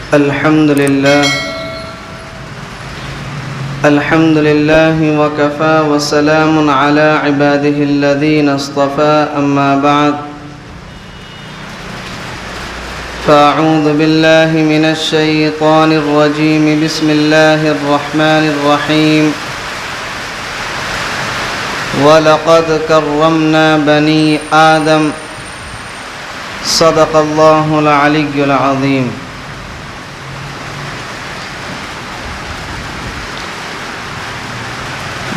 الحمد لله وكفى وسلام على عباده الذين اصطفى أما بعد فأعوذ بالله من الشيطان الرجيم بسم الله الرحمن الرحيم وَلَقَدْ كَرَّمْنَا بَنِي آدَمَ صدق اللہ العلی العظیم۔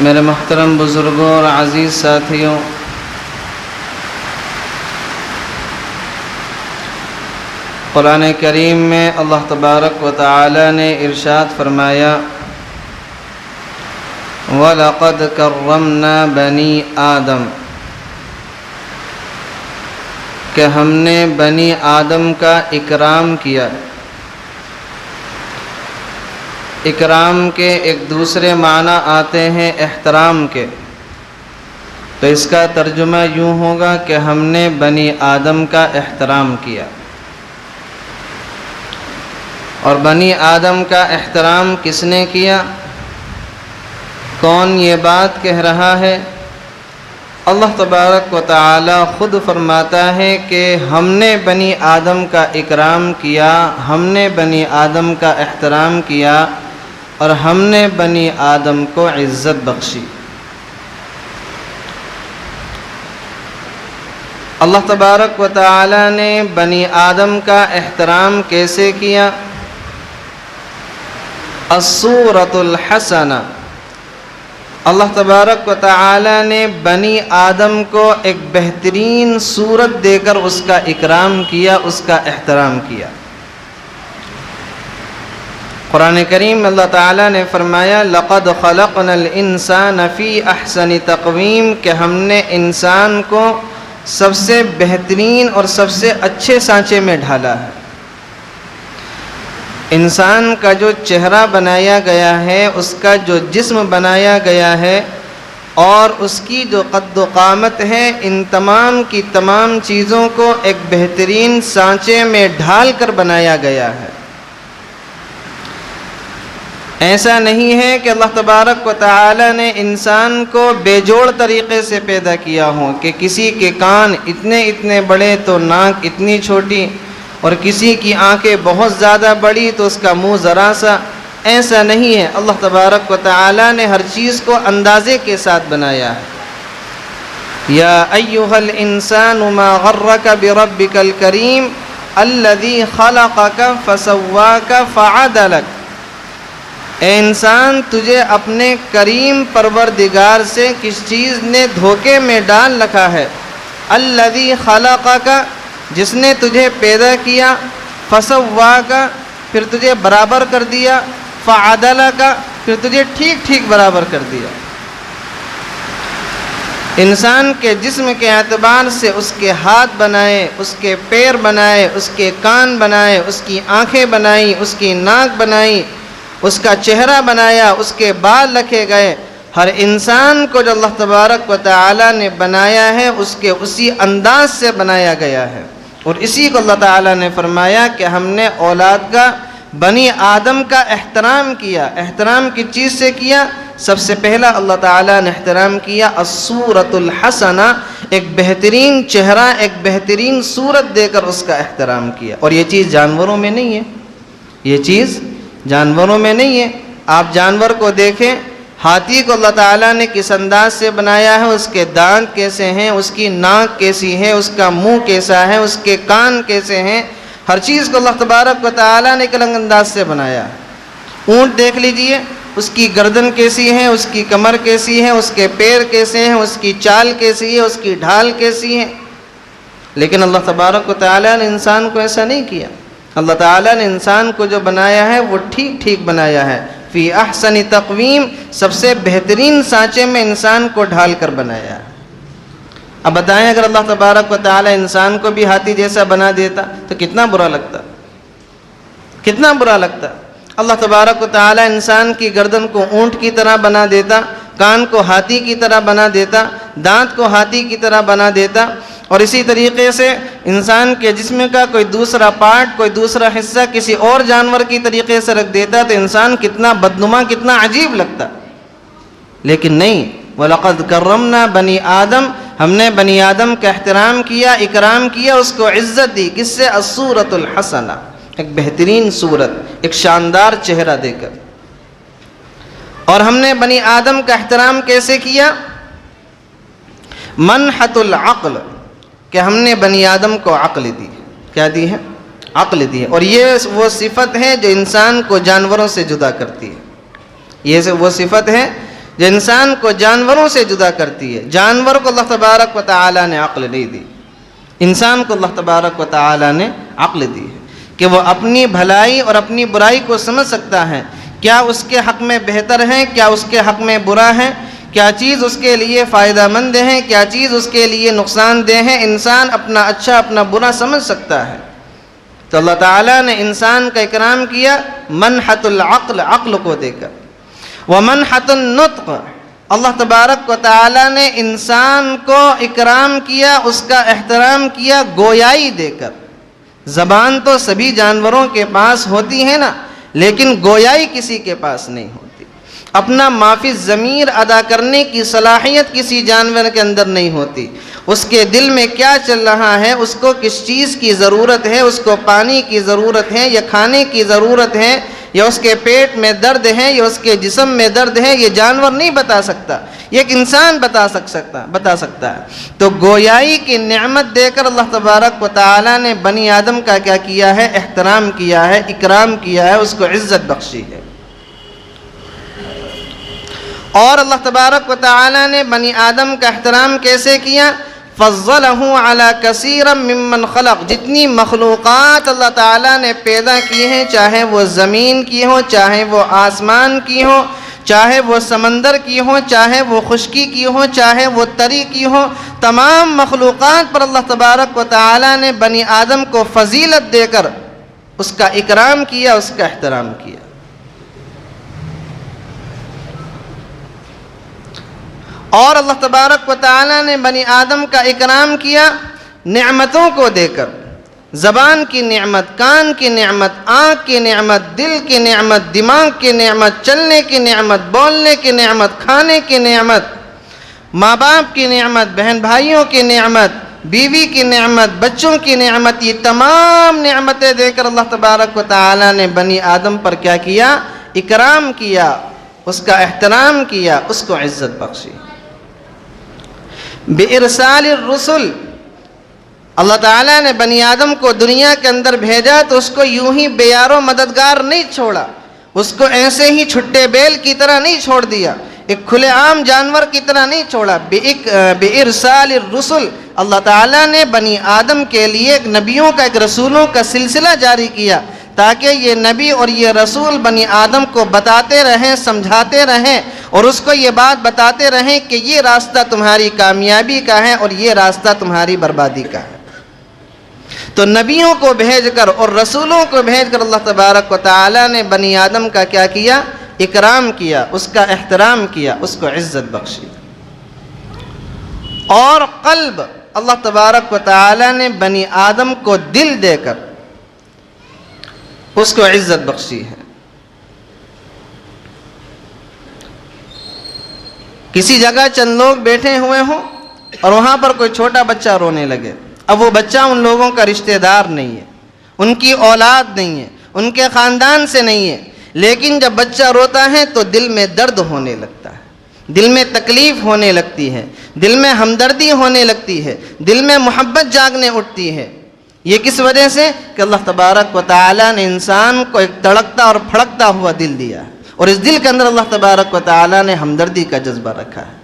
میرے محترم بزرگوں اور عزیز ساتھیوں، قرآن کریم میں اللہ تبارک و تعالی نے ارشاد فرمایا وَلَقَدْ كَرَّمْنَا بَنِي آدَمَ، کہ ہم نے بنی آدم کا اکرام کیا۔ اکرام کے ایک دوسرے معنی آتے ہیں احترام کے، تو اس کا ترجمہ یوں ہوگا کہ ہم نے بنی آدم کا احترام کیا۔ اور بنی آدم کا احترام کس نے کیا؟ کون یہ بات کہہ رہا ہے؟ اللہ تبارک و تعالی خود فرماتا ہے کہ ہم نے بنی آدم کا اکرام کیا، ہم نے بنی آدم کا احترام کیا، اور ہم نے بنی آدم کو عزت بخشی۔ اللہ تبارک و تعالی نے بنی آدم کا احترام کیسے کیا؟ الصورۃ الحسنہ، اللہ تبارک و تعالی نے بنی آدم کو ایک بہترین صورت دے کر اس کا اکرام کیا، اس کا احترام کیا۔ قرآن کریم میں اللہ تعالی نے فرمایا لَقَدْ خَلَقْنَا الْإِنسَانَ فِي أَحْسَنِ تَقْوِيمٍ، کہ ہم نے انسان کو سب سے بہترین اور سب سے اچھے سانچے میں ڈھالا ہے۔ انسان کا جو چہرہ بنایا گیا ہے، اس کا جو جسم بنایا گیا ہے، اور اس کی جو قد و قامت ہے، ان تمام کی تمام چیزوں کو ایک بہترین سانچے میں ڈھال کر بنایا گیا ہے۔ ایسا نہیں ہے کہ اللہ تبارک و تعالی نے انسان کو بے جوڑ طریقے سے پیدا کیا ہو، کہ کسی کے کان اتنے بڑے تو ناک اتنی چھوٹی، اور کسی کی آنکھیں بہت زیادہ بڑی تو اس کا منہ ذرا سا۔ ایسا نہیں ہے، اللہ تبارک و تعالی نے ہر چیز کو اندازے کے ساتھ بنایا ہے۔ یا ایھا الانسان ما غرک بربک الکریم الذی خلقک فسواک فعدلک، اے انسان تجھے اپنے کریم پروردگار سے کس چیز نے دھوکے میں ڈال رکھا ہے؟ الذی خلقک، جس نے تجھے پیدا کیا، فسواک، پھر تجھے برابر کر دیا، فعدلک، پھر تجھے ٹھیک برابر کر دیا۔ انسان کے جسم کے اعتبار سے اس کے ہاتھ بنائے، اس کے پیر بنائے، اس کے کان بنائے، اس کی آنکھیں بنائی، اس کی ناک بنائی، اس کا چہرہ بنایا، اس کے بال رکھے گئے۔ ہر انسان کو جو اللہ تبارک و تعالی نے بنایا ہے، اس کے اسی انداز سے بنایا گیا ہے۔ اور اسی کو اللہ تعالی نے فرمایا کہ ہم نے اولاد کا، بنی آدم کا احترام کیا۔ احترام کس چیز سے کیا؟ سب سے پہلا اللہ تعالی نے احترام کیا الصورۃ الحسنہ، ایک بہترین چہرہ، ایک بہترین صورت دے کر اس کا احترام کیا۔ اور یہ چیز جانوروں میں نہیں ہے، یہ چیز جانوروں میں نہیں ہے۔ آپ جانور کو دیکھیں، ہاتھی کو اللہ تعالیٰ نے کس انداز سے بنایا ہے، اس کے دانت کیسے ہیں، اس کی ناک کیسی ہے، اس کا منہ کیسا ہے، اس کے کان کیسے ہیں، ہر چیز کو اللہ تبارک و تعالیٰ نے ایک الگ انداز سے بنایا۔ اونٹ دیکھ لیجئے، اس کی گردن کیسی ہے، اس کی کمر کیسی ہے، اس کے پیر کیسے ہیں، اس کی چال کیسی ہے، اس کی ڈھال کیسی ہے۔ لیکن اللہ تبارک و تعالیٰ نے انسان کو ایسا نہیں کیا۔ اللہ تعالیٰ نے انسان کو جو بنایا ہے وہ ٹھیک بنایا ہے، فی احسن تقویم، سب سے بہترین سانچے میں انسان کو ڈھال کر بنایا ہے۔ اب بتائیں اگر اللہ تبارک و تعالیٰ انسان کو بھی ہاتھی جیسا بنا دیتا تو کتنا برا لگتا، کتنا برا لگتا۔ اللہ تبارک و تعالیٰ انسان کی گردن کو اونٹ کی طرح بنا دیتا، کان کو ہاتھی کی طرح بنا دیتا، دانت کو ہاتھی کی طرح بنا دیتا، اور اسی طریقے سے انسان کے جسم کا کوئی دوسرا پارٹ، کوئی دوسرا حصہ کسی اور جانور کی طریقے سے رکھ دیتا تو انسان کتنا بدنما، کتنا عجیب لگتا، لیکن نہیں۔ وَلَقَدْ كَرَّمْنَا بَنِي آدم، ہم نے بنی آدم کا احترام کیا، اکرام کیا، اس کو عزت دی، کس سے؟ الصورۃ الحسنہ، ایک بہترین صورت، ایک شاندار چہرہ دے کر۔ اور ہم نے بنی آدم کا احترام کیسے کیا؟ منحۃ العقل، کہ ہم نے بنی آدم کو عقل دی۔ کیا دی ہے؟ عقل دی ہے۔ اور یہ وہ صفت ہے جو انسان کو جانوروں سے جدا کرتی ہے۔ یہ وہ صفت ہے جو انسان کو جانوروں سے جدا کرتی ہے۔ جانور کو اللہ تبارک و تعالی نے عقل نہیں دی، انسان کو اللہ تبارک و تعالی نے عقل دی ہے کہ وہ اپنی بھلائی اور اپنی برائی کو سمجھ سکتا ہے، کیا اس کے حق میں بہتر ہے، کیا اس کے حق میں برا ہے، کیا چیز اس کے لیے فائدہ مند ہے، کیا چیز اس کے لیے نقصان دہ ہے۔ انسان اپنا اچھا اپنا برا سمجھ سکتا ہے۔ تو اللہ تعالیٰ نے انسان کا اکرام کیا منحۃ العقل، عقل کو دے کر۔ ومنحۃ النطق، اللہ تبارک و تعالیٰ نے انسان کو اکرام کیا، اس کا احترام کیا گویائی دے کر۔ زبان تو سبھی جانوروں کے پاس ہوتی ہے نا، لیکن گویائی کسی کے پاس نہیں ہوتی۔ اپنا معافی ضمیر ادا کرنے کی صلاحیت کسی جانور کے اندر نہیں ہوتی۔ اس کے دل میں کیا چل رہا ہے، اس کو کس چیز کی ضرورت ہے، اس کو پانی کی ضرورت ہے یا کھانے کی ضرورت ہے، یا اس کے پیٹ میں درد ہے یا اس کے جسم میں درد ہے، یہ جانور نہیں بتا سکتا، یہ ایک انسان بتا سکتا ہے۔ تو گویائی کی نعمت دے کر اللہ تبارک و تعالی نے بنی آدم کا کیا کیا ہے؟ احترام کیا ہے، اکرام کیا ہے، اس کو عزت بخشی ہے۔ اور اللہ تبارک و تعالی نے بنی آدم کا احترام کیسے کیا؟ فضلہ علی کثیر ممن خلق، جتنی مخلوقات اللہ تعالیٰ نے پیدا کی ہیں، چاہے وہ زمین کی ہوں، چاہے وہ آسمان کی ہوں، چاہے وہ سمندر کی ہوں، چاہے وہ خشکی کی ہوں، چاہے وہ تری کی ہوں، تمام مخلوقات پر اللہ تبارک و تعالیٰ نے بنی آدم کو فضیلت دے کر اس کا اکرام کیا، اس کا احترام کیا۔ اور اللہ تبارک و تعالیٰ نے بنی آدم کا اکرام کیا نعمتوں کو دے کر، زبان کی نعمت، کان کی نعمت، آنکھ کی نعمت، دل کی نعمت، دماغ کی نعمت، چلنے کی نعمت، بولنے کی نعمت، کھانے کی نعمت، ماں باپ کی نعمت، بہن بھائیوں کی نعمت، بیوی کی نعمت، بچوں کی نعمت، یہ تمام نعمتیں دے کر اللہ تبارک و تعالیٰ نے بنی آدم پر کیا کیا؟ اکرام کیا، اس کا احترام کیا، اس کو عزت بخشی۔ بِإِرْسَالِ الرُّسُلِ، اللہ تعالیٰ نے بنی آدم کو دنیا کے اندر بھیجا تو اس کو یوں ہی بے یار و مددگار نہیں چھوڑا، اس کو ایسے ہی چھٹے بیل کی طرح نہیں چھوڑ دیا، ایک کھلے عام جانور کی طرح نہیں چھوڑا۔ بِإِرْسَالِ الرُّسُلِ، اللہ تعالیٰ نے بنی آدم کے لیے ایک نبیوں کا، ایک رسولوں کا سلسلہ جاری کیا تاکہ یہ نبی اور یہ رسول بنی آدم کو بتاتے رہیں، سمجھاتے رہیں، اور اس کو یہ بات بتاتے رہیں کہ یہ راستہ تمہاری کامیابی کا ہے اور یہ راستہ تمہاری بربادی کا ہے۔ تو نبیوں کو بھیج کر اور رسولوں کو بھیج کر اللہ تبارک و تعالی نے بنی آدم کا کیا کیا؟ اکرام کیا، اس کا احترام کیا، اس کو عزت بخشی۔ اور قلب، اللہ تبارک و تعالی نے بنی آدم کو دل دے کر اس کو عزت بخشی ہے۔ کسی جگہ چند لوگ بیٹھے ہوئے ہوں اور وہاں پر کوئی چھوٹا بچہ رونے لگے، اب وہ بچہ ان لوگوں کا رشتہ دار نہیں ہے، ان کی اولاد نہیں ہے، ان کے خاندان سے نہیں ہے، لیکن جب بچہ روتا ہے تو دل میں درد ہونے لگتا ہے، دل میں تکلیف ہونے لگتی ہے، دل میں ہمدردی ہونے لگتی ہے، دل میں محبت جاگنے اٹھتی ہے۔ یہ کس وجہ سے؟ کہ اللہ تبارک و تعالی نے انسان کو ایک تڑکتا اور پھڑکتا ہوا دل دیا ہے، اور اس دل کے اندر اللہ تبارک و تعالی نے ہمدردی کا جذبہ رکھا ہے۔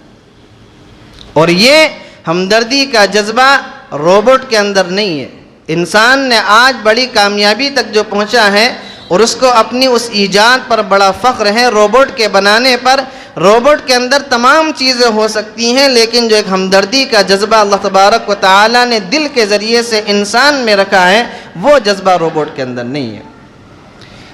اور یہ ہمدردی کا جذبہ روبوٹ کے اندر نہیں ہے۔ انسان نے آج بڑی کامیابی تک جو پہنچا ہے اور اس کو اپنی اس ایجاد پر بڑا فخر ہے، روبوٹ کے بنانے پر۔ روبوٹ کے اندر تمام چیزیں ہو سکتی ہیں، لیکن جو ایک ہمدردی کا جذبہ اللہ تبارک و تعالی نے دل کے ذریعے سے انسان میں رکھا ہے، وہ جذبہ روبوٹ کے اندر نہیں ہے۔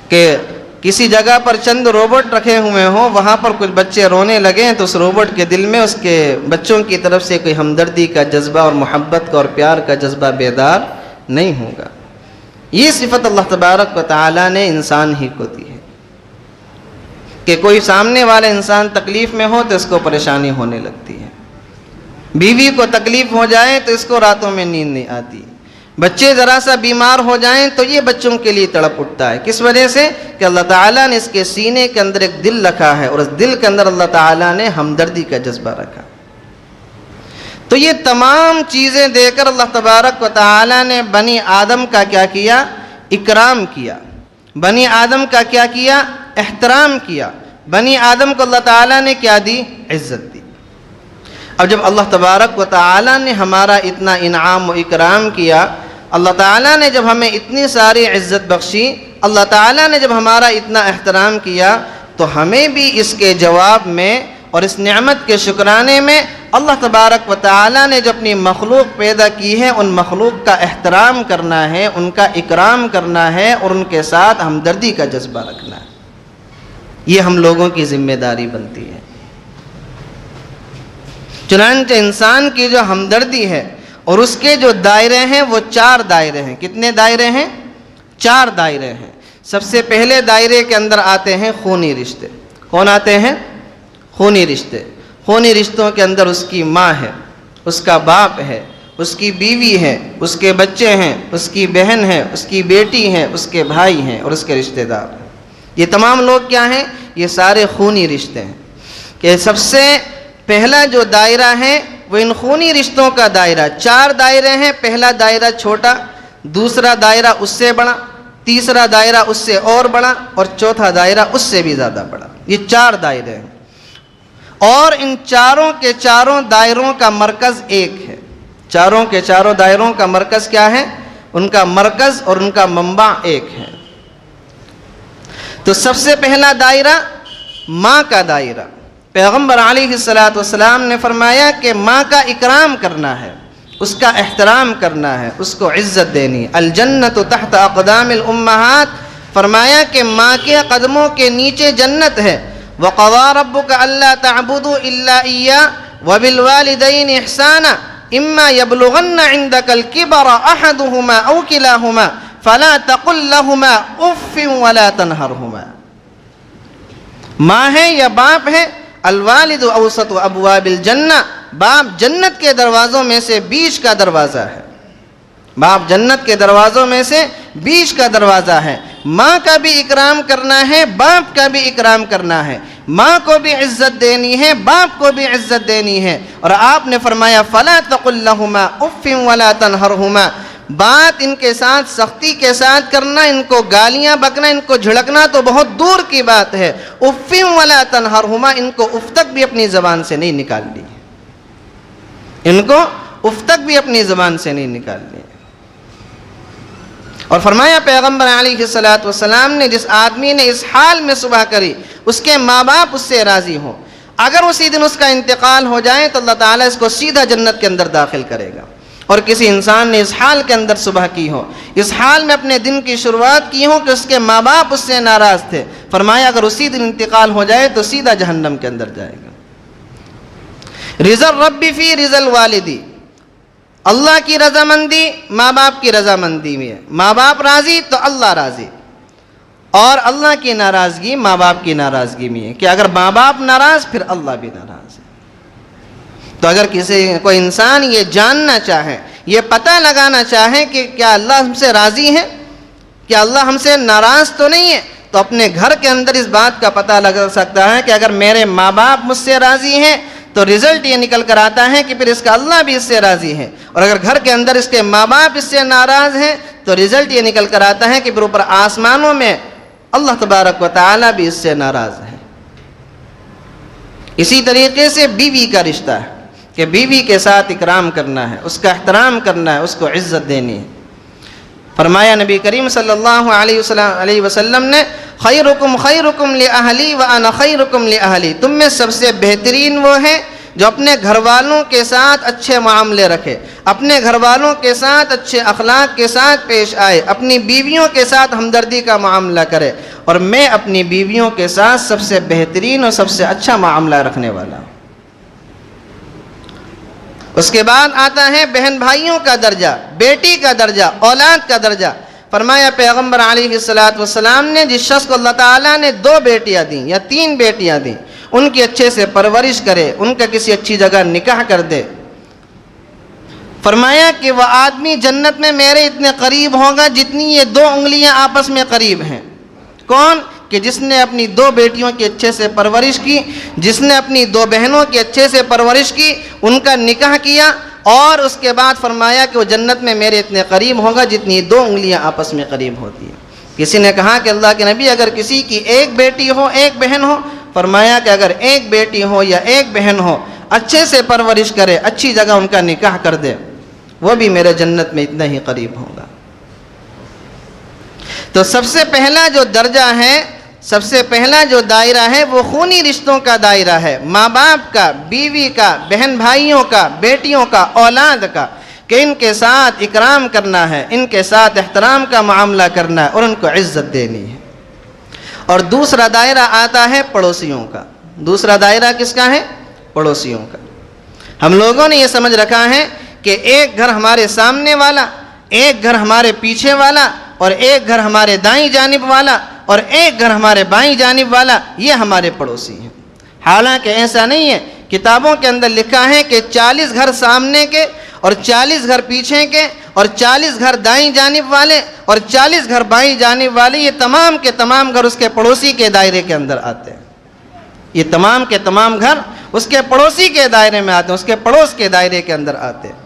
کہ کسی جگہ پر چند روبوٹ رکھے ہوئے ہوں، وہاں پر کچھ بچے رونے لگیں تو اس روبوٹ کے دل میں اس کے بچوں کی طرف سے کوئی ہمدردی کا جذبہ اور محبت کا اور پیار کا جذبہ بیدار نہیں ہوگا۔ یہ صفت اللہ تبارک و تعالیٰ نے انسان ہی کو دی ہے کہ کوئی سامنے والا انسان تکلیف میں ہو تو اس کو پریشانی ہونے لگتی ہے، بیوی کو تکلیف ہو جائے تو اس کو راتوں میں نیند نہیں آتی، بچے ذرا سا بیمار ہو جائیں تو یہ بچوں کے لیے تڑپ اٹھتا ہے۔ کس وجہ سے؟ کہ اللہ تعالیٰ نے اس کے سینے کے اندر ایک دل رکھا ہے اور اس دل کے اندر اللہ تعالیٰ نے ہمدردی کا جذبہ رکھا۔ تو یہ تمام چیزیں دے کر اللہ تبارک و تعالیٰ نے بنی آدم کا کیا کیا؟ اکرام کیا۔ بنی آدم کا کیا کیا؟ احترام کیا۔ بنی آدم کو اللہ تعالیٰ نے کیا دی؟ عزت دی۔ اب جب اللہ تبارک و تعالیٰ نے ہمارا اتنا انعام و اکرام کیا، اللہ تعالیٰ نے جب ہمیں اتنی ساری عزت بخشی، اللہ تعالیٰ نے جب ہمارا اتنا احترام کیا، تو ہمیں بھی اس کے جواب میں اور اس نعمت کے شکرانے میں اللہ تبارک و تعالیٰ نے جو اپنی مخلوق پیدا کی ہے ان مخلوق کا احترام کرنا ہے، ان کا اکرام کرنا ہے اور ان کے ساتھ ہمدردی کا جذبہ رکھنا ہے۔ یہ ہم لوگوں کی ذمہ داری بنتی ہے۔ چنانچہ انسان کی جو ہمدردی ہے اور اس کے جو دائرے ہیں وہ 4 دائرے ہیں۔ کتنے دائرے ہیں؟ 4 دائرے ہیں۔ سب سے پہلے دائرے کے اندر آتے ہیں خونی رشتے۔ کون آتے ہیں؟ خونی رشتے۔ خونی رشتوں کے اندر اس کی ماں ہے، اس کا باپ ہے، اس کی بیوی ہے، اس کے بچے ہیں، اس کی بہن ہے، اس کی بیٹی ہے، اس کے بھائی ہیں اور اس کے رشتہ دار ہیں۔ یہ تمام لوگ کیا ہیں؟ یہ سارے خونی رشتے ہیں۔ کہ سب سے پہلا جو دائرہ ہے وہ ان خونی رشتوں کا دائرہ، 4 دائرے ہیں۔ پہلا دائرہ چھوٹا، دوسرا دائرہ اس سے بڑا، تیسرا دائرہ اس سے اور بڑا اور چوتھا دائرہ اس سے بھی زیادہ بڑا۔ یہ 4 دائرے ہیں اور ان چاروں کے چاروں دائروں کا مرکز ایک ہے۔ چاروں کے چاروں دائروں کا مرکز کیا ہے؟ ان کا مرکز اور ان کا منبع ایک ہے۔ تو سب سے پہلا دائرہ ماں کا دائرہ۔ پیغمبر علیہ السلام نے فرمایا کہ ماں کا اکرام کرنا ہے، اس کا احترام کرنا ہے، اس کو عزت دینی۔ الجنت تحت اقدام الامہات، فرمایا کہ ماں کے قدموں کے نیچے جنت ہے۔ وقضى ربك الا تعبدوا الا اياه وبالوالدين احسانا اما يبلغن عندك الكبر احدهما او كلاهما فلا تقل لهما اف ولا تنهرهما۔ ماں ہے یا باپ ہے؟ الوالد اوسط ابواب الجنہ، باپ جنت کے دروازوں میں سے بیچ کا دروازہ ہے۔ باپ جنت کے دروازوں میں سے بیچ کا دروازہ ہے۔ ماں کا بھی اکرام کرنا ہے، باپ کا بھی اکرام کرنا ہے۔ ماں کو بھی عزت دینی ہے، باپ کو بھی عزت دینی ہے۔ اور آپ نے فرمایا فَلَا تَقُلْ لَهُمَا اُفٍّ وَلَا تَنْهَرْهُمَا، بات ان کے ساتھ سختی کے ساتھ کرنا، ان کو گالیاں بکنا، ان کو جھڑکنا تو بہت دور کی بات ہے۔ اُفٍّ وَلَا تَنْهَرْهُمَا، ان کو اف تک بھی اپنی زبان سے نہیں نکالنی، ان کو اف تک بھی اپنی زبان سے نہیں نکالنی۔ اور فرمایا پیغمبر علیہ السلام نے جس آدمی نے اس حال میں صبح کری اس کے ماں باپ اس سے راضی ہوں، اگر اسی دن اس کا انتقال ہو جائے تو اللہ تعالیٰ اس کو سیدھا جنت کے اندر داخل کرے گا۔ اور کسی انسان نے اس حال کے اندر صبح کی ہو، اس حال میں اپنے دن کی شروعات کی ہو کہ اس کے ماں باپ اس سے ناراض تھے، فرمایا اگر اسی دن انتقال ہو جائے تو سیدھا جہنم کے اندر جائے گا۔ رضا الرب فی رضا الوالدی، اللہ کی رضامندی ماں باپ کی رضامندی میں ہے۔ ماں باپ راضی تو اللہ راضی، اور اللہ کی ناراضگی ماں باپ کی ناراضگی میں ہے کہ اگر ماں باپ ناراض پھر اللہ بھی ناراض ہے۔ تو اگر کوئی انسان یہ جاننا چاہے، یہ پتہ لگانا چاہے کہ کیا اللہ ہم سے راضی ہے، کیا اللہ ہم سے ناراض تو نہیں ہے، تو اپنے گھر کے اندر اس بات کا پتہ لگا سکتا ہے کہ اگر میرے ماں باپ مجھ سے راضی ہیں تو رزلٹ یہ نکل کر آتا ہے کہ پھر اس کا اللہ بھی اس سے راضی ہے، اور اگر گھر کے اندر اس کے ماں باپ اس سے ناراض ہیں تو رزلٹ یہ نکل کر آتا ہے کہ پھر اوپر آسمانوں میں اللہ تبارک و تعالیٰ بھی اس سے ناراض ہے۔ اسی طریقے سے بیوی کا رشتہ ہے کہ بیوی کے ساتھ اکرام کرنا ہے، اس کا احترام کرنا ہے، اس کو عزت دینی ہے۔ فرمایا نبی کریم صلی اللہ علیہ وسلم نے خیرکم خیرکم لأہلی وانا خیرکم لأہلی، تم میں سب سے بہترین وہ ہے جو اپنے گھر والوں کے ساتھ اچھے معاملے رکھے، اپنے گھر والوں کے ساتھ اچھے اخلاق کے ساتھ پیش آئے، اپنی بیویوں کے ساتھ ہمدردی کا معاملہ کرے، اور میں اپنی بیویوں کے ساتھ سب سے بہترین اور سب سے اچھا معاملہ رکھنے والا ہوں۔ اس کے بعد آتا ہے بہن بھائیوں کا درجہ، بیٹی کا درجہ، اولاد کا درجہ۔ فرمایا پیغمبر علیہ السلام نے جس شخص کو اللہ تعالیٰ نے 2 بیٹیاں دیں یا 3 بیٹیاں دیں، ان کی اچھے سے پرورش کرے، ان کا کسی اچھی جگہ نکاح کر دے، فرمایا کہ وہ آدمی جنت میں میرے اتنے قریب ہوگا جتنی یہ 2 انگلیاں آپس میں قریب ہیں۔ کون؟ کہ جس نے اپنی 2 بیٹیوں کی اچھے سے پرورش کی، جس نے اپنی 2 بہنوں کی اچھے سے پرورش کی، ان کا نکاح کیا، اور اس کے بعد فرمایا کہ وہ جنت میں میرے اتنے قریب ہوگا جتنی 2 انگلیاں آپس میں قریب ہوتی ہیں۔ کسی نے کہا کہ اللہ کے نبی اگر کسی کی 1 بیٹی ہو 1 بہن ہو، فرمایا کہ اگر 1 بیٹی ہو یا 1 بہن ہو، اچھے سے پرورش کرے، اچھی جگہ ان کا نکاح کر دے، وہ بھی میرے جنت میں اتنا ہی قریب ہوگا۔ تو سب سے پہلا جو درجہ ہے، سب سے پہلا جو دائرہ ہے وہ خونی رشتوں کا دائرہ ہے، ماں باپ کا، بیوی کا، بہن بھائیوں کا، بیٹیوں کا، اولاد کا، کہ ان کے ساتھ اکرام کرنا ہے، ان کے ساتھ احترام کا معاملہ کرنا ہے اور ان کو عزت دینی ہے۔ اور دوسرا دائرہ آتا ہے پڑوسیوں کا۔ دوسرا دائرہ کس کا ہے؟ پڑوسیوں کا۔ ہم لوگوں نے یہ سمجھ رکھا ہے کہ ایک گھر ہمارے سامنے والا، ایک گھر ہمارے پیچھے والا، اور ایک گھر ہمارے دائیں جانب والا، اور ایک گھر ہمارے بائیں جانب والا، یہ ہمارے پڑوسی ہیں۔ حالانکہ ایسا نہیں ہے۔ کتابوں کے اندر لکھا ہے کہ 40 گھر سامنے کے، اور 40 گھر پیچھے کے، اور 40 گھر دائیں جانب والے، اور 40 گھر بائیں جانب والے، یہ تمام کے تمام گھر اس کے پڑوسی کے دائرے کے اندر آتے ہیں۔ یہ تمام کے تمام گھر اس کے پڑوسی کے دائرے میں آتے ہیں، اس کے پڑوس کے دائرے کے اندر آتے ہیں۔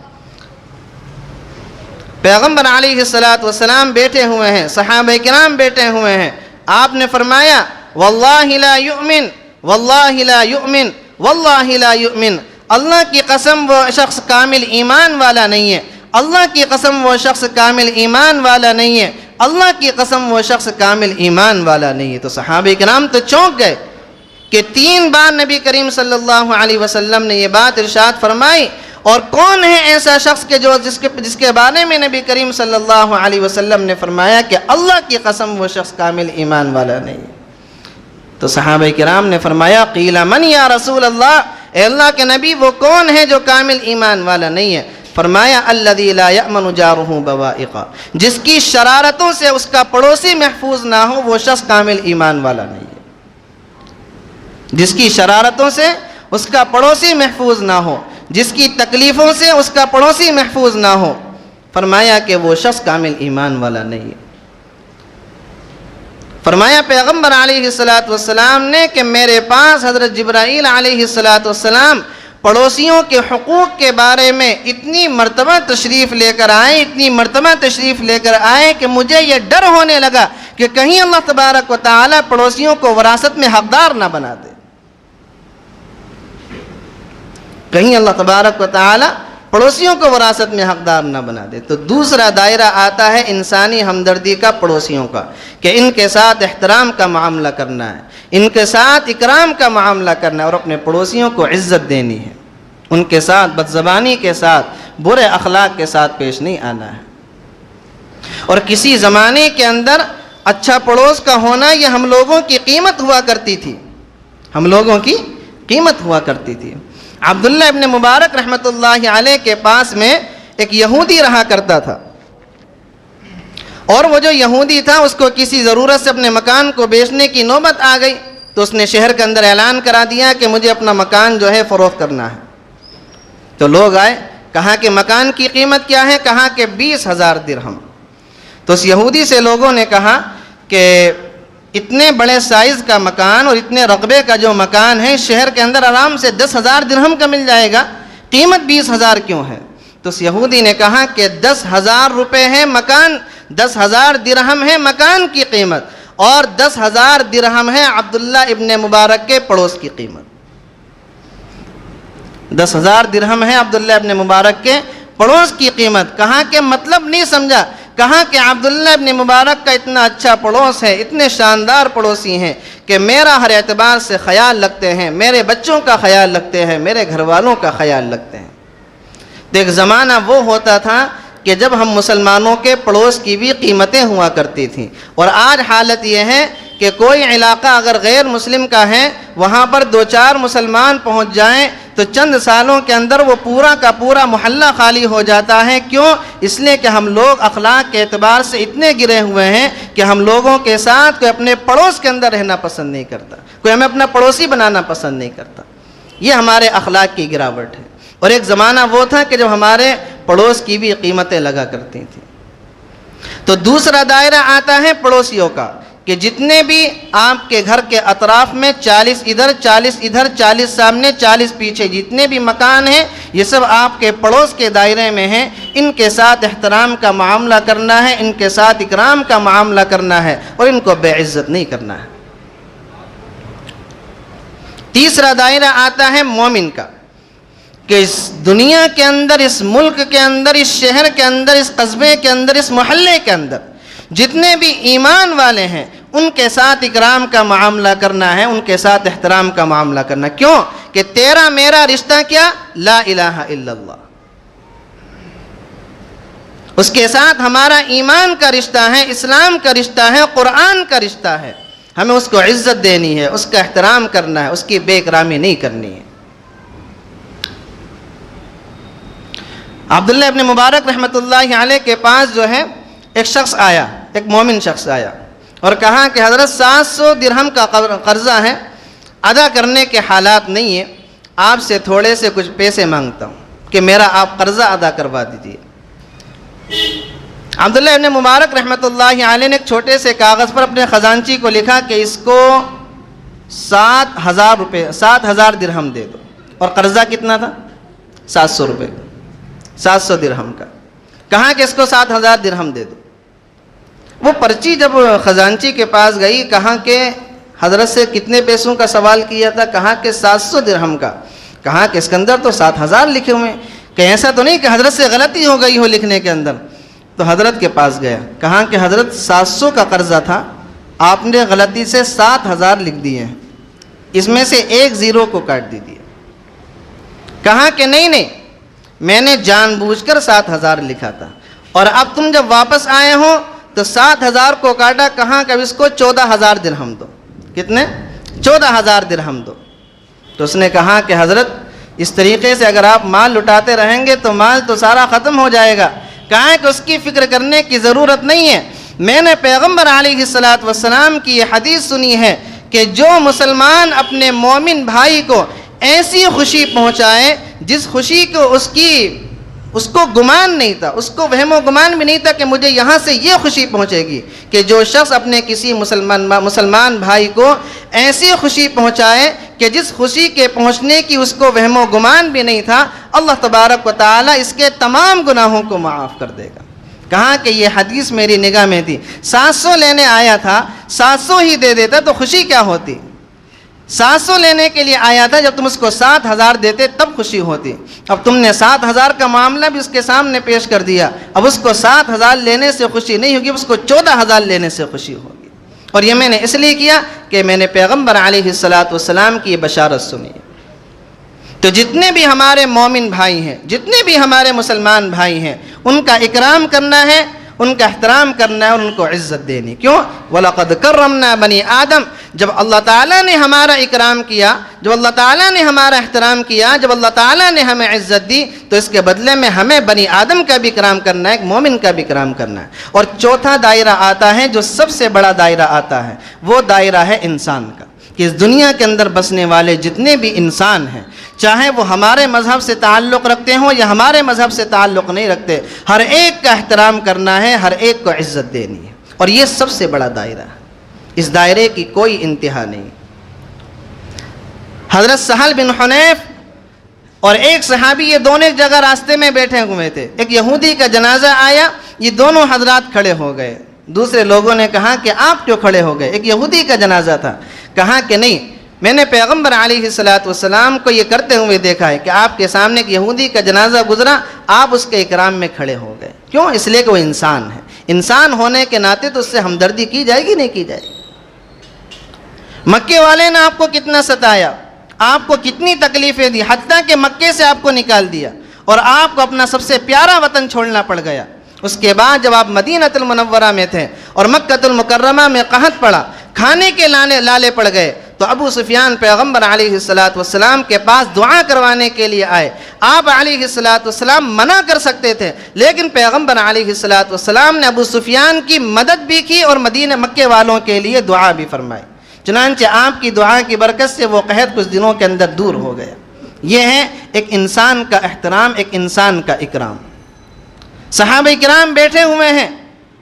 پیغمبر علیہ السلام بیٹھے ہوئے ہیں، صحابہ کرام بیٹھے ہوئے ہیں، آپ نے فرمایا واللہ لا یؤمن، واللہ لا یؤمن، واللہ لا یؤمن، اللہ کی قسم وہ شخص کامل ایمان والا نہیں ہے، اللہ کی قسم وہ شخص کامل ایمان والا نہیں ہے، اللہ کی قسم وہ شخص کامل ایمان والا نہیں ہے۔ تو صحابہ کرام تو چونک گئے کہ 3 بار نبی کریم صلی اللہ علیہ وسلم نے یہ بات ارشاد فرمائی، اور کون ہے ایسا شخص کہ جس کے بارے میں نبی کریم صلی اللہ علیہ وسلم نے فرمایا کہ اللہ کی قسم وہ شخص کامل ایمان والا نہیں ہے؟ تو صحابہ کرام نے فرمایا قیل من یا رسول اللہ، اے اللہ کے نبی وہ کون ہے جو کامل ایمان والا نہیں ہے؟ فرمایا الذی لا یأمن جارہ بوائقہ، جس کی شرارتوں سے اس کا پڑوسی محفوظ نہ ہو، وہ شخص کامل ایمان والا نہیں ہے۔ جس کی شرارتوں سے اس کا پڑوسی محفوظ نہ ہو، جس کی تکلیفوں سے اس کا پڑوسی محفوظ نہ ہو، فرمایا کہ وہ شخص کامل ایمان والا نہیں ہے۔ فرمایا پیغمبر علیہ السلام نے کہ میرے پاس حضرت جبرائیل علیہ السلام پڑوسیوں کے حقوق کے بارے میں اتنی مرتبہ تشریف لے کر آئے، اتنی مرتبہ تشریف لے کر آئے کہ مجھے یہ ڈر ہونے لگا کہ کہیں اللہ تبارک و تعالی پڑوسیوں کو وراثت میں حقدار نہ بنا دے، کہیں اللہ تبارک و تعالی پڑوسیوں کو وراثت میں حقدار نہ بنا دے۔ تو دوسرا دائرہ آتا ہے انسانی ہمدردی کا پڑوسیوں کا، کہ ان کے ساتھ احترام کا معاملہ کرنا ہے، ان کے ساتھ اکرام کا معاملہ کرنا ہے، اور اپنے پڑوسیوں کو عزت دینی ہے، ان کے ساتھ بدزبانی کے ساتھ، برے اخلاق کے ساتھ پیش نہیں آنا ہے۔ اور کسی زمانے کے اندر اچھا پڑوس کا ہونا یہ ہم لوگوں کی قیمت ہوا کرتی تھی، ہم لوگوں کی قیمت ہوا کرتی تھی۔ عبداللہ ابن مبارک رحمۃ اللہ علیہ کے پاس میں ایک یہودی رہا کرتا تھا، اور وہ جو یہودی تھا اس کو کسی ضرورت سے اپنے مکان کو بیچنے کی نوبت آ گئی، تو اس نے شہر کے اندر اعلان کرا دیا کہ مجھے اپنا مکان جو ہے فروخت کرنا ہے۔ تو لوگ آئے، کہا کہ مکان کی قیمت کیا ہے؟ کہا کہ 20,000 درہم۔ تو اس یہودی سے لوگوں نے کہا کہ اتنے بڑے سائز کا مکان اور اتنے رقبے کا جو مکان ہے شہر کے اندر آرام سے 10,000 درہم کا مل جائے گا، قیمت 20,000 کیوں ہے؟ تو اس یہودی نے کہا کہ 10,000 روپے ہے مکان، 10,000 درہم ہے مکان کی قیمت، اور 10,000 درہم ہے عبداللہ ابن مبارک کے پڑوس کی قیمت۔ 10,000 درہم ہے عبداللہ ابن مبارک کے پڑوس کی قیمت۔ کہا کہ مطلب نہیں سمجھا، کہا کہ عبداللہ ابن مبارک کا اتنا اچھا پڑوس ہے، اتنے شاندار پڑوسی ہیں کہ میرا ہر اعتبار سے خیال رکھتے ہیں، میرے بچوں کا خیال رکھتے ہیں، میرے گھر والوں کا خیال رکھتے ہیں۔ تو ایک زمانہ وہ ہوتا تھا کہ جب ہم مسلمانوں کے پڑوس کی بھی قیمتیں ہوا کرتی تھیں، اور آج حالت یہ ہے کہ کوئی علاقہ اگر غیر مسلم کا ہے، وہاں پر 2-4 مسلمان پہنچ جائیں تو چند سالوں کے اندر وہ پورا کا پورا محلہ خالی ہو جاتا ہے۔ کیوں؟ اس لیے کہ ہم لوگ اخلاق کے اعتبار سے اتنے گرے ہوئے ہیں کہ ہم لوگوں کے ساتھ کوئی اپنے پڑوس کے اندر رہنا پسند نہیں کرتا، کوئی ہمیں اپنا پڑوسی بنانا پسند نہیں کرتا۔ یہ ہمارے اخلاق کی گراوٹ ہے۔ اور ایک زمانہ وہ تھا کہ جب ہمارے پڑوس کی بھی قیمتیں لگا کرتی تھیں۔ تو دوسرا دائرہ آتا ہے پڑوسیوں کا، کہ جتنے بھی آپ کے گھر کے اطراف میں 40 ادھر 40 ادھر 40 سامنے 40 پیچھے جتنے بھی مکان ہیں، یہ سب آپ کے پڑوس کے دائرے میں ہیں۔ ان کے ساتھ احترام کا معاملہ کرنا ہے، ان کے ساتھ اکرام کا معاملہ کرنا ہے، اور ان کو بے عزت نہیں کرنا ہے۔ تیسرا دائرہ آتا ہے مومن کا، کہ اس دنیا کے اندر، اس ملک کے اندر، اس شہر کے اندر، اس قصبے کے اندر، اس محلے کے اندر جتنے بھی ایمان والے ہیں ان کے ساتھ اکرام کا معاملہ کرنا ہے، ان کے ساتھ احترام کا معاملہ کرنا ہے۔ کیوں؟ کہ تیرا میرا رشتہ کیا؟ لا الہ الا اللہ۔ اس کے ساتھ ہمارا ایمان کا رشتہ ہے، اسلام کا رشتہ ہے، قرآن کا رشتہ ہے۔ ہمیں اس کو عزت دینی ہے، اس کا احترام کرنا ہے، اس کی بے اکرامی نہیں کرنی ہے۔ عبداللہ ابن مبارک رحمۃ اللہ علیہ کے پاس جو ہے ایک شخص آیا، ایک مومن شخص آیا، اور کہا کہ حضرت 700 درہم کا قرضہ ہے، ادا کرنے کے حالات نہیں ہیں، آپ سے تھوڑے سے کچھ پیسے مانگتا ہوں کہ میرا آپ قرضہ ادا کروا دیجیے۔ عبداللہ ابن مبارک رحمۃ اللہ علیہ نے ایک چھوٹے سے کاغذ پر اپنے خزانچی کو لکھا کہ اس کو 7,000 درہم دے دو، اور قرضہ کتنا تھا؟ 700 روپے، 700 درہم کا۔ کہا کہ اس کو 7,000 درہم دے دو۔ وہ پرچی جب خزانچی کے پاس گئی، کہا کہ حضرت سے کتنے پیسوں کا سوال کیا تھا؟ کہا کہ 700 درہم کا۔ کہا کہ اس کے اندر تو 7,000 لکھے ہوئے ہیں، کہ ایسا تو نہیں کہ حضرت سے غلطی ہو گئی ہو لکھنے کے اندر؟ تو حضرت کے پاس گیا، کہا کہ حضرت 700 کا قرضہ تھا، آپ نے غلطی سے 7,000 لکھ دیے ہیں، اس میں سے ایک زیرو کو کاٹ دیجیے۔ کہا کہ نہیں، میں نے جان بوجھ کر 7,000 لکھا تھا، اور اب تم جب واپس آئے ہو تو 7,000 کو کاٹا۔ کہاں کہ اب اس کو 14,000 درہم دو۔ کتنے؟ 14,000 درہم دو۔ تو اس نے کہا کہ حضرت اس طریقے سے اگر آپ مال لٹاتے رہیں گے تو مال تو سارا ختم ہو جائے گا۔ کہا کہ اس کی فکر کرنے کی ضرورت نہیں ہے، میں نے پیغمبر علیہ السلام کی یہ حدیث سنی ہے کہ جو مسلمان اپنے مومن بھائی کو ایسی خوشی پہنچائے جس خوشی کو اس کو گمان نہیں تھا، اس کو وہم و گمان بھی نہیں تھا کہ مجھے یہاں سے یہ خوشی پہنچے گی، کہ جو شخص اپنے کسی مسلمان بھائی کو ایسی خوشی پہنچائے کہ جس خوشی کے پہنچنے کی اس کو وہم و گمان بھی نہیں تھا، اللہ تبارک و تعالی اس کے تمام گناہوں کو معاف کر دے گا۔ کہا کہ یہ حدیث میری نگاہ میں تھی، 700 لینے آیا تھا، 700 ہی دے دیتا تو خوشی کیا ہوتی؟ 700 لینے کے لیے آیا تھا، جب تم اس کو 7,000 دیتے تب خوشی ہوتی۔ اب تم نے 7,000 کا معاملہ بھی اس کے سامنے پیش کر دیا، اب اس کو 7,000 لینے سے خوشی نہیں ہوگی، اس کو 14,000 لینے سے خوشی ہوگی۔ اور یہ میں نے اس لیے کیا کہ میں نے پیغمبر علیہ السلام کی یہ بشارت سنی۔ تو جتنے بھی ہمارے مومن بھائی ہیں، جتنے بھی ہمارے مسلمان بھائی ہیں، ان کا اکرام کرنا ہے، ان کا احترام کرنا ہے، اور ان کو عزت دینی۔ کیوں؟ وَلَقَدْ كَرَّمْنَا بَنِي آدم۔ جب اللہ تعالیٰ نے ہمارا اکرام کیا، جب اللہ تعالیٰ نے ہمارا احترام کیا، جب اللہ تعالیٰ نے ہمیں عزت دی، تو اس کے بدلے میں ہمیں بنی آدم کا بھی اکرام کرنا ہے، ایک مومن کا بھی اکرام کرنا ہے۔ اور چوتھا دائرہ آتا ہے جو سب سے بڑا دائرہ آتا ہے، وہ دائرہ ہے انسان کا، کہ اس دنیا کے اندر بسنے والے جتنے بھی انسان ہیں، چاہے وہ ہمارے مذہب سے تعلق رکھتے ہوں یا ہمارے مذہب سے تعلق نہیں رکھتے، ہر ایک کا احترام کرنا ہے، ہر ایک کو عزت دینی ہے۔ اور یہ سب سے بڑا دائرہ ہے، اس دائرے کی کوئی انتہا نہیں۔ حضرت سہل بن حنیف اور ایک صحابی، یہ دونوں ایک جگہ راستے میں بیٹھے ہوئے تھے، ایک یہودی کا جنازہ آیا، یہ دونوں حضرات کھڑے ہو گئے۔ دوسرے لوگوں نے کہا کہ آپ کیوں کھڑے ہو گئے؟ ایک یہودی کا جنازہ تھا۔ کہا کہ نہیں، میں نے پیغمبر علیہ السلام کو یہ کرتے ہوئے دیکھا ہے کہ آپ کے سامنے ایک یہودی کا جنازہ گزرا، آپ اس کے اکرام میں کھڑے ہو گئے۔ کیوں؟ اس لیے کہ وہ انسان ہے، انسان ہونے کے ناطے تو اس سے ہمدردی کی جائے گی نہیں کی جائے گی؟ مکے والے نے آپ کو کتنا ستایا، آپ کو کتنی تکلیفیں دی، حتیٰ کہ مکے سے آپ کو نکال دیا اور آپ کو اپنا سب سے پیارا وطن چھوڑنا پڑ گیا۔ اس کے بعد جب آپ مدینہ المنورہ میں تھے اور مکہ المکرمہ میں قحط پڑا، کھانے کے لالے پڑ گئے، تو ابو سفیان پیغمبر علیہ السلام کے پاس دعا کروانے کے لیے آئے۔ آپ علیہ السلام منع کر سکتے تھے، لیکن پیغمبر علیہ السلام نے ابو سفیان کی مدد بھی کی اور مدینہ مکے والوں کے لیے دعا بھی فرمائی۔ چنانچہ آپ کی دعا کی برکت سے وہ قحط کچھ دنوں کے اندر دور ہو گیا۔ یہ ہے ایک انسان کا احترام، ایک انسان کا اکرام۔ صحابہ کرام بیٹھے ہوئے ہیں،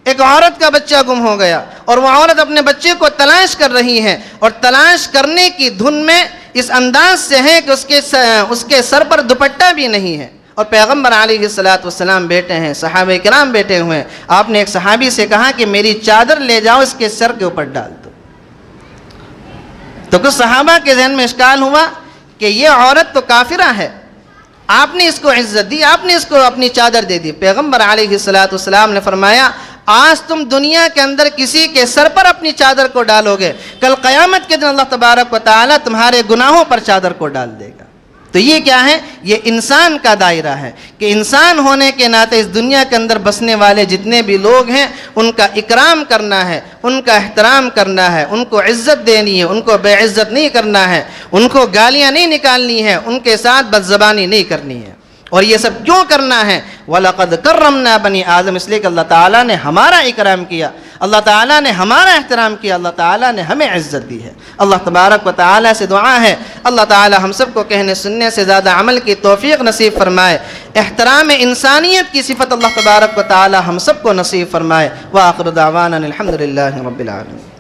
ایک عورت کا بچہ گم ہو گیا اور وہ عورت اپنے بچے کو تلاش کر رہی ہے، اور تلاش کرنے کی دھن میں اس انداز سے ہے کہ اس کے سر پر دوپٹہ بھی نہیں ہے، اور پیغمبر علیہ السلام بیٹھے ہیں، صحابہ کرام بیٹھے ہوئے ہیں۔ آپ نے ایک صحابی سے کہا کہ میری چادر لے جاؤ، اس کے سر کے اوپر ڈال دو۔ تو کچھ صحابہ کے ذہن میں اشکال ہوا کہ یہ عورت تو کافرہ ہے، آپ نے اس کو عزت دی، آپ نے اس کو اپنی چادر دے دی۔ پیغمبر علیہ السلام نے فرمایا آج تم دنیا کے اندر کسی کے سر پر اپنی چادر کو ڈالو گے، کل قیامت کے دن اللہ تبارک و تعالی تمہارے گناہوں پر چادر کو ڈال دے گا۔ تو یہ کیا ہے؟ یہ انسان کا دائرہ ہے کہ انسان ہونے کے ناطے اس دنیا کے اندر بسنے والے جتنے بھی لوگ ہیں ان کا اکرام کرنا ہے، ان کا احترام کرنا ہے، ان کو عزت دینی ہے، ان کو بے عزت نہیں کرنا ہے، ان کو گالیاں نہیں نکالنی ہے، ان کے ساتھ بدزبانی نہیں کرنی ہے۔ اور یہ سب کیوں کرنا ہے؟ وَلَقَدْ كَرَّمْنَا بَنِي آدم، اس لیے کہ اللہ تعالیٰ نے ہمارا اکرام کیا، اللہ تعالیٰ نے ہمارا احترام کیا، اللہ تعالیٰ نے ہمیں عزت دی ہے۔ اللہ تبارک و تعالیٰ سے دعا ہے اللہ تعالیٰ ہم سب کو کہنے سننے سے زیادہ عمل کی توفیق نصیب فرمائے، احترام انسانیت کی صفت اللہ تبارک و تعالیٰ ہم سب کو نصیب فرمائے۔ وآخر دعوانا الحمد للہ رب العالمین۔